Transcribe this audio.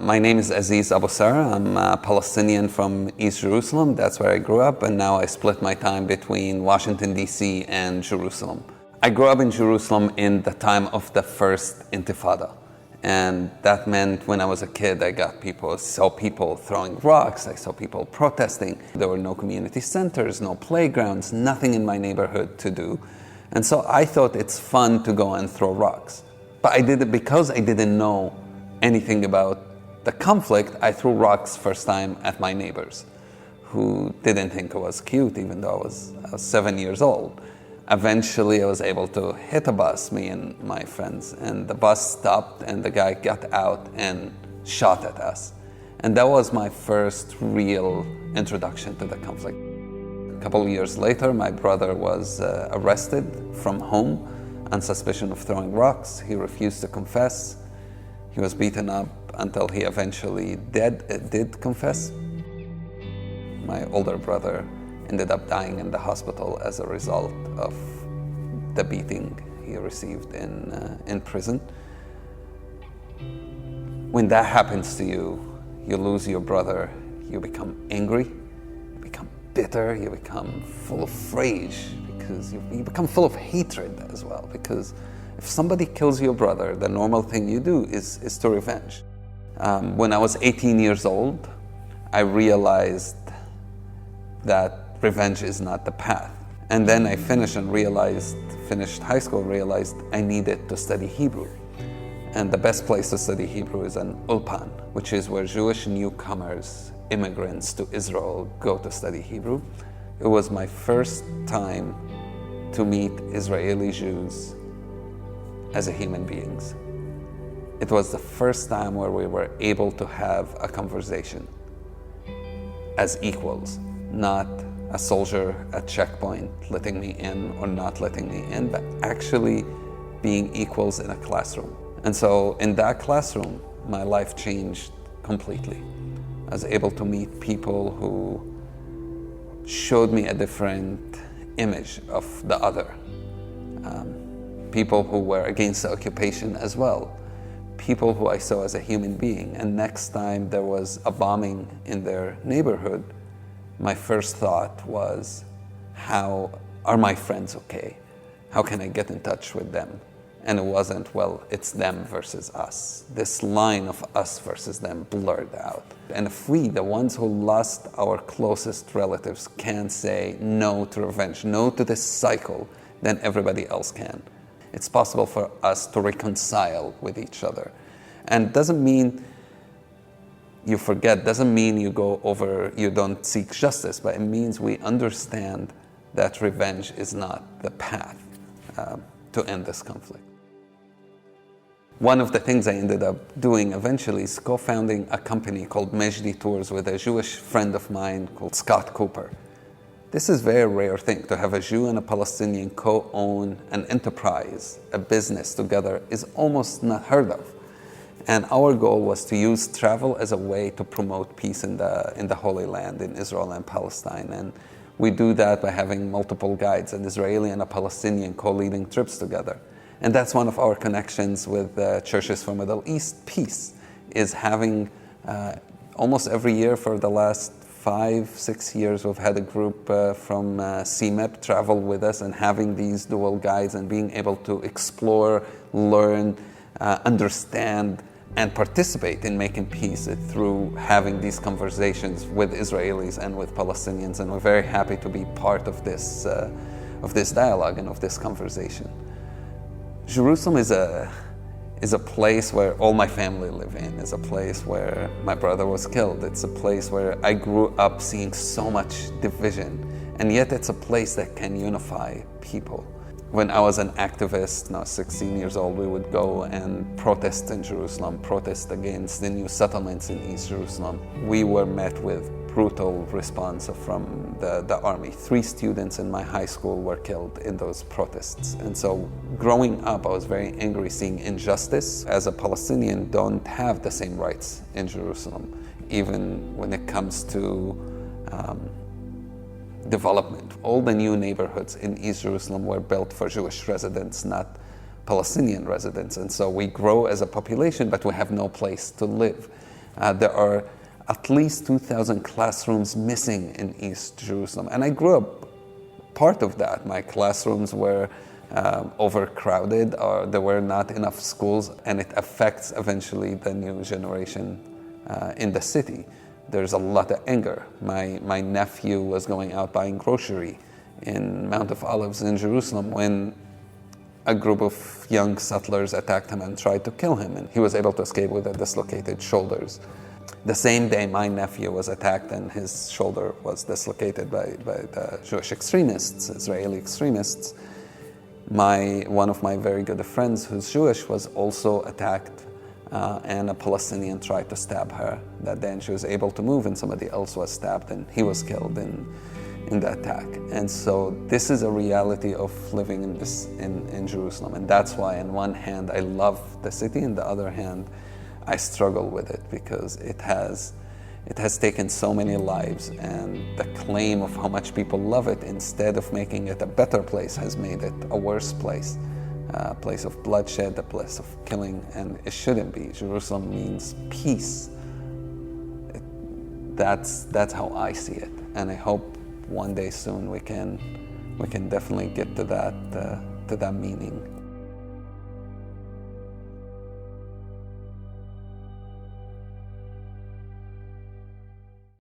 My name is Aziz Abu Sarah. I'm a Palestinian from East Jerusalem. That's where I grew up, and now I split my time between Washington, D.C. and Jerusalem. I grew up in Jerusalem in the time of the first Intifada. And that meant when I was a kid, I saw people throwing rocks, I saw people protesting. There were no community centers, no playgrounds, nothing in my neighborhood to do. And so I thought it's fun to go and throw rocks. But I did it because I didn't know anything about the conflict. I threw rocks first time at my neighbors who didn't think it was cute, even though I was 7 years old. Eventually, I was able to hit a bus, me and my friends, and the bus stopped and the guy got out and shot at us. And that was my first real introduction to the conflict. A couple of years later, my brother was arrested from home on suspicion of throwing rocks. He refused to confess. He was beaten up until he eventually did confess. My older brother ended up dying in the hospital as a result of the beating he received in prison. When that happens to you, you lose your brother, you become angry, you become bitter, you become full of rage, because you become full of hatred as well, because if somebody kills your brother, the normal thing you do is to revenge. When I was 18 years old, I realized that revenge is not the path. And then I finished high school, realized I needed to study Hebrew. And the best place to study Hebrew is an ulpan, which is where Jewish newcomers, immigrants to Israel go to study Hebrew. It was my first time to meet Israeli Jews as human beings. It was the first time where we were able to have a conversation as equals, not a soldier at checkpoint letting me in or not letting me in, but actually being equals in a classroom. And so in that classroom, my life changed completely. I was able to meet people who showed me a different image of the other. People who were against the occupation as well. People who I saw as a human being. And next time there was a bombing in their neighborhood, my first thought was, how are my friends okay? How can I get in touch with them? And it wasn't, well, it's them versus us. This line of us versus them blurred out. And if we, the ones who lost our closest relatives, can say no to revenge, no to this cycle, then everybody else can. It's possible for us to reconcile with each other. And it doesn't mean you forget, doesn't mean you don't seek justice, but it means we understand that revenge is not the path to end this conflict. One of the things I ended up doing eventually is co-founding a company called Mejdi Tours with a Jewish friend of mine called Scott Cooper. This is a very rare thing, to have a Jew and a Palestinian co-own an enterprise, a business together, is almost not heard of. And our goal was to use travel as a way to promote peace in the Holy Land, in Israel and Palestine. And we do that by having multiple guides, an Israeli and a Palestinian co-leading trips together. And that's one of our connections with Churches for Middle East Peace, is having almost every year for the last 5-6 years, we've had a group from CMEP travel with us, and having these dual guides and being able to explore, learn, understand, and participate in making peace through having these conversations with Israelis and with Palestinians. And we're very happy to be part of this dialogue and of this conversation. Jerusalem is a place where all my family live in. It's a place where my brother was killed. It's a place where I grew up seeing so much division, and yet it's a place that can unify people. When I was an activist, now 16 years old, we would go and protest in Jerusalem, protest against the new settlements in East Jerusalem. We were met with brutal response from the army. 3 students in my high school were killed in those protests. And so growing up, I was very angry seeing injustice. As a Palestinian, don't have the same rights in Jerusalem, even when it comes to development. All the new neighborhoods in East Jerusalem were built for Jewish residents, not Palestinian residents. And so we grow as a population, but we have no place to live. There are at least 2,000 classrooms missing in East Jerusalem. And I grew up part of that. My classrooms were overcrowded, or there were not enough schools, and it affects eventually the new generation in the city. There's a lot of anger. My nephew was going out buying grocery in Mount of Olives in Jerusalem when a group of young settlers attacked him and tried to kill him, and he was able to escape with dislocated shoulders. The same day my nephew was attacked and his shoulder was dislocated by the Jewish extremists, Israeli extremists, one of my very good friends who's Jewish was also attacked, and a Palestinian tried to stab her that day, and she was able to move, and somebody else was stabbed and he was killed in the attack. And so this is a reality of living in Jerusalem, and that's why on one hand I love the city, on the other hand I struggle with it, because it has taken so many lives, and the claim of how much people love it instead of making it a better place has made it a worse place, a place of bloodshed, a place of killing, and it shouldn't be. Jerusalem means peace. That's how I see it, and I hope one day soon we can definitely get to that meaning.